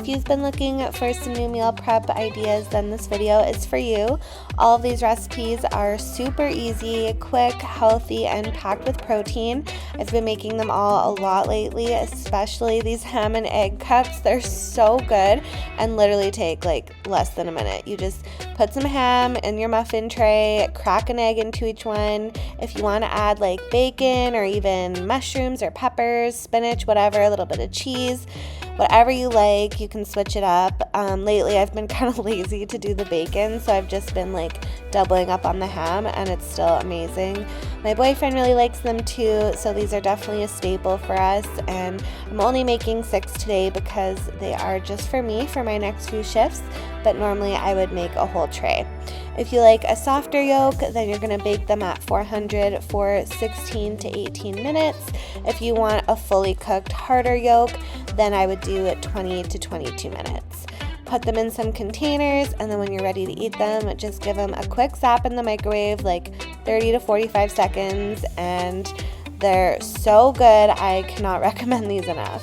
if you've been looking for some new meal prep ideas, then this video is for you. All of these recipes are super easy, quick, healthy, and packed with protein. I've been making them all a lot lately, especially these ham and egg cups. They're so good and literally take like less than a minute. You just put some ham in your muffin tray, crack an egg into each one. If you want to add like bacon or even mushrooms or peppers, spinach, whatever, a little bit of cheese, whatever you like, you can switch it up. Lately I've been kind of lazy to do the bacon, so I've just been like doubling up on the ham, and it's still amazing. My boyfriend really likes them too, so these are definitely a staple for us, and I'm only making 6 today because they are just for me for my next few shifts, but normally I would make a whole tray. If you like a softer yolk, then you're going to bake them at 400 for 16 to 18 minutes. If you want a fully cooked harder yolk, then I would do it 20 to 22 minutes. Put them in some containers, and then when you're ready to eat them, just give them a quick zap in the microwave, like 30 to 45 seconds, and they're so good. I cannot recommend these enough.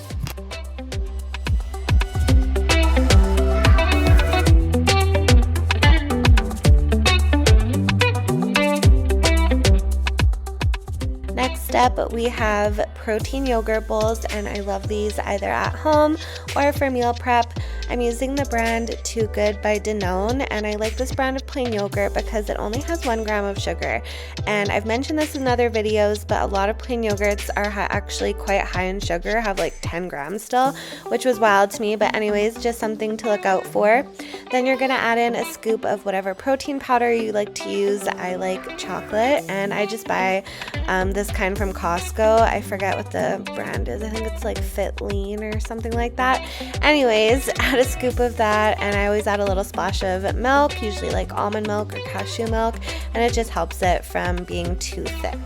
Next up, we have protein yogurt bowls, and I love these either at home or for meal prep. I'm using the brand Too Good by Danone, and I like this brand of plain yogurt because it only has 1 gram of sugar. And I've mentioned this in other videos, but a lot of plain yogurts are actually quite high in sugar, have like 10 grams still, which was wild to me, but anyways, just something to look out for. Then you're gonna add in a scoop of whatever protein powder you like to use. I like chocolate, and I just buy this kind from Costco. I forget what the brand is. I think it's like Fit Lean or something like that. Anyways, add a scoop of that, and I always add a little splash of milk, usually like almond milk or cashew milk, and it just helps it from being too thick.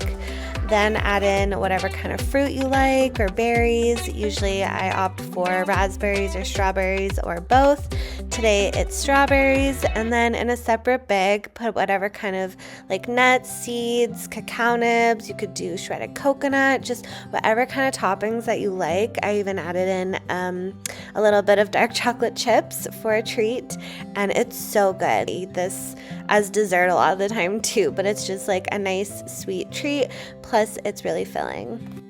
Then add in whatever kind of fruit you like or berries. Usually I opt for raspberries or strawberries or both. Today it's strawberries. And then in a separate bag, put whatever kind of like nuts, seeds, cacao nibs. You could do shredded coconut, just whatever kind of toppings that you like. I even added in a little bit of dark chocolate chips for a treat, and it's so good. I eat this as dessert a lot of the time too, but it's just like a nice sweet treat, plus it's really filling.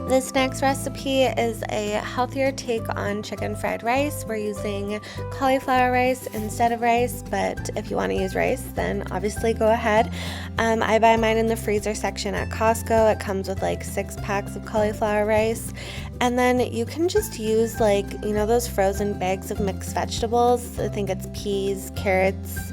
This next recipe is a healthier take on chicken fried rice. We're using cauliflower rice instead of rice, but if you want to use rice, then obviously go ahead. I buy mine in the freezer section at Costco. It comes with like 6 packs of cauliflower rice. And then you can just use like, you know, those frozen bags of mixed vegetables. I think it's peas, carrots,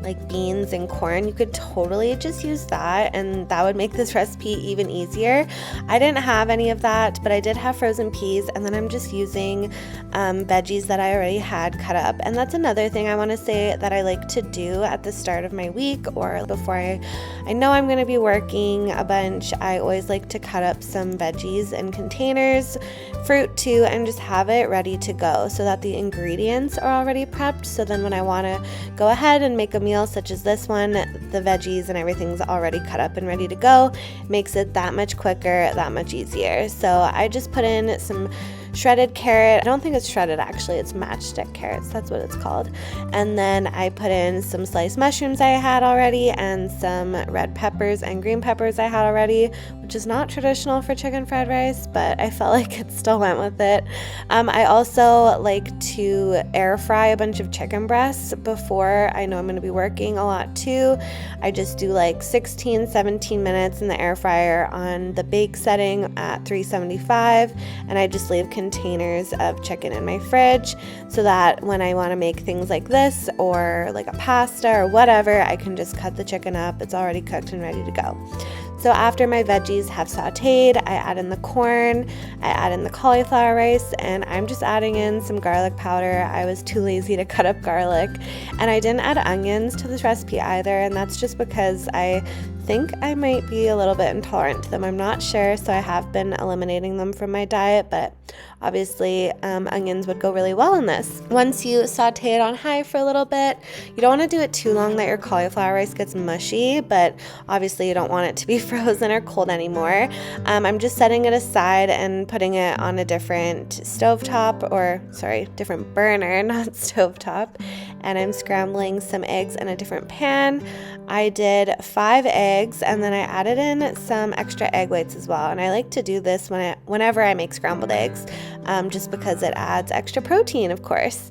like beans and corn. You could totally just use that, and that would make this recipe even easier. I didn't have any of that, but I did have frozen peas, and then I'm just using veggies that I already had cut up. And that's another thing I want to say that I like to do at the start of my week or before I know I'm going to be working a bunch. I always like to cut up some veggies in containers, fruit too, and just have it ready to go so that the ingredients are already prepped. So then when I want to go ahead and make a meal such as this one, the veggies and everything's already cut up and ready to go. Makes it that much quicker, that much easier. So I just put in some shredded carrot. I don't think it's shredded actually, it's matchstick carrots, that's what it's called. And then I put in some sliced mushrooms I had already and some red peppers and green peppers I had already, which is not traditional for chicken fried rice, but I felt like it still went with it. I also like to air fry a bunch of chicken breasts before I know I'm going to be working a lot too. I just do like 16, 17 minutes in the air fryer on the bake setting at 375, and I just leave containers of chicken in my fridge so that when I want to make things like this or like a pasta or whatever, I can just cut the chicken up. It's already cooked and ready to go. So after my veggies have sauteed, I add in the corn, I add in the cauliflower rice, and I'm just adding in some garlic powder. I was too lazy to cut up garlic, and I didn't add onions to this recipe either, and that's just because I think I might be a little bit intolerant to them. I'm not sure, so I have been eliminating them from my diet, but obviously onions would go really well in this. Once you saute it on high for a little bit, you don't want to do it too long that your cauliflower rice gets mushy, but obviously you don't want it to be frozen or cold anymore. I'm just setting it aside and putting it on a different different burner, not stovetop, and I'm scrambling some eggs in a different pan. I did 5 eggs, and then I added in some extra egg whites as well, and I like to do this whenever I make scrambled eggs, just because it adds extra protein, of course.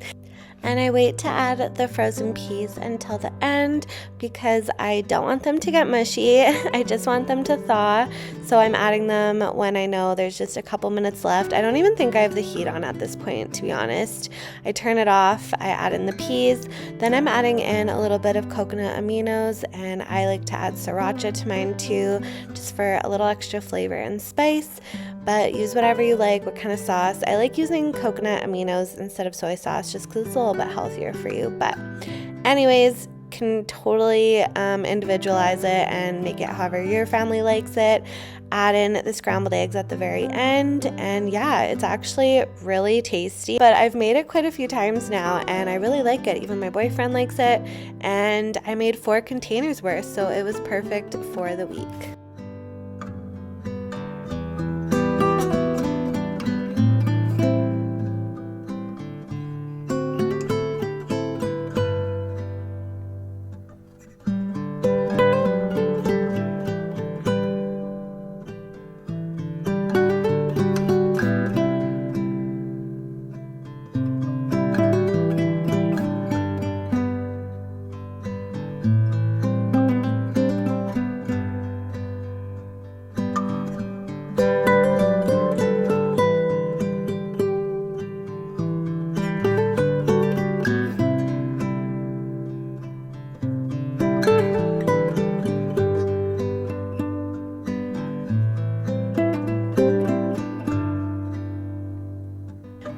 And I wait to add the frozen peas until the end because I don't want them to get mushy. I just want them to thaw. So I'm adding them when I know there's just a couple minutes left. I don't even think I have the heat on at this point, to be honest. I turn it off, I add in the peas, then I'm adding in a little bit of coconut aminos, and I like to add sriracha to mine too, just for a little extra flavor and spice. But use whatever you like, what kind of sauce. I like using coconut aminos instead of soy sauce just because it's a little bit healthier for you. But anyways, can totally individualize it and make it however your family likes it. Add in the scrambled eggs at the very end, and yeah, it's actually really tasty. But I've made it quite a few times now and I really like it. Even my boyfriend likes it, and I made 4 containers worth, so it was perfect for the week.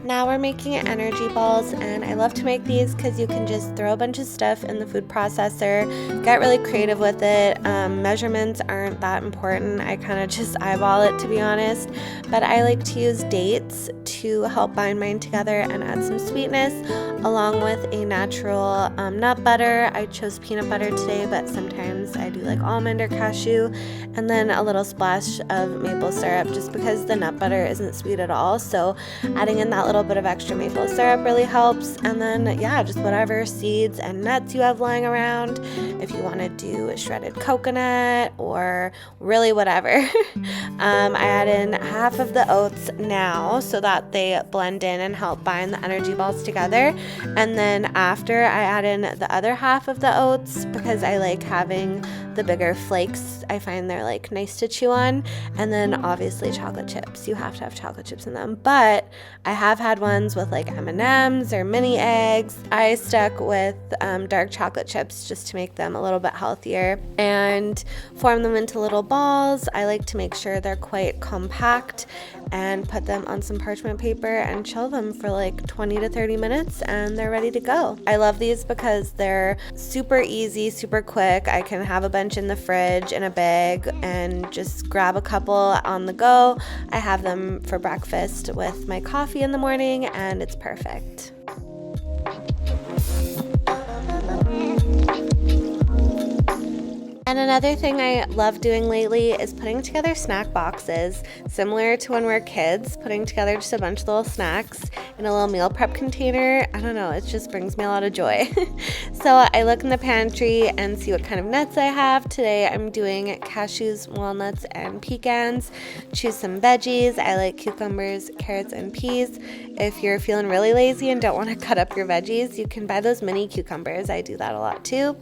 Now we're making energy balls, and I love to make these because you can just throw a bunch of stuff in the food processor, get really creative with it. Measurements aren't that important. I kind of just eyeball it, to be honest, but I like to use dates to help bind mine together and add some sweetness, along with a natural nut butter. I chose peanut butter today, but sometimes I do like almond or cashew, and then a little splash of maple syrup just because the nut butter isn't sweet at all, so adding in that little bit of extra maple syrup really helps. And then yeah, just whatever seeds and nuts you have lying around. If you want to do shredded coconut or really whatever. I add in half of the oats now so that they blend in and help bind the energy balls together, and then after I add in the other half of the oats because I like having the bigger flakes. I find they're like nice to chew on. And then obviously chocolate chips. You have to have chocolate chips in them, but I have had ones with like M&Ms or mini eggs. I stuck with dark chocolate chips just to make them a little bit healthier and form them into little balls. I like to make sure they're quite compact and put them on some parchment paper and chill them for like 20 to 30 minutes and they're ready to go. I love these because they're super easy, super quick. I can have a bunch in the fridge in a bag and just grab a couple on the go. I have them for breakfast with my coffee in the morning and it's perfect. And another thing I love doing lately is putting together snack boxes, similar to when we were kids, putting together just a bunch of little snacks in a little meal prep container. I don't know, it just brings me a lot of joy. So I look in the pantry and see what kind of nuts I have. Today I'm doing cashews, walnuts, and pecans. Choose some veggies. I like cucumbers, carrots, and peas. If you're feeling really lazy and don't want to cut up your veggies, you can buy those mini cucumbers. I do that a lot too.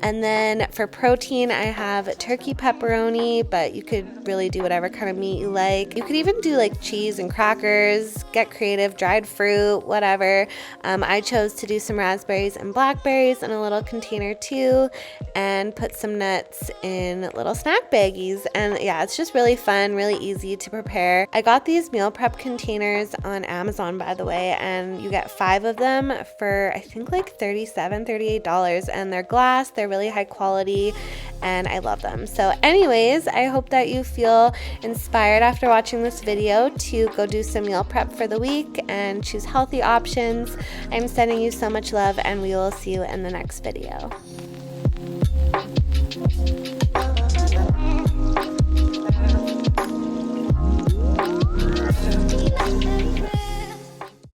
And then for protein, protein, I have turkey pepperoni, but you could really do whatever kind of meat you like. You could even do like cheese and crackers, get creative, dried fruit, whatever. I chose to do some raspberries and blackberries in a little container too, and put some nuts in little snack baggies. And yeah, it's just really fun, really easy to prepare. I got these meal prep containers on Amazon, by the way, and you get 5 of them for I think like $38, and they're glass, they're really high quality, and I love them. So anyways, I hope that you feel inspired after watching this video to go do some meal prep for the week and choose healthy options. I'm sending you so much love, and we will see you in the next video.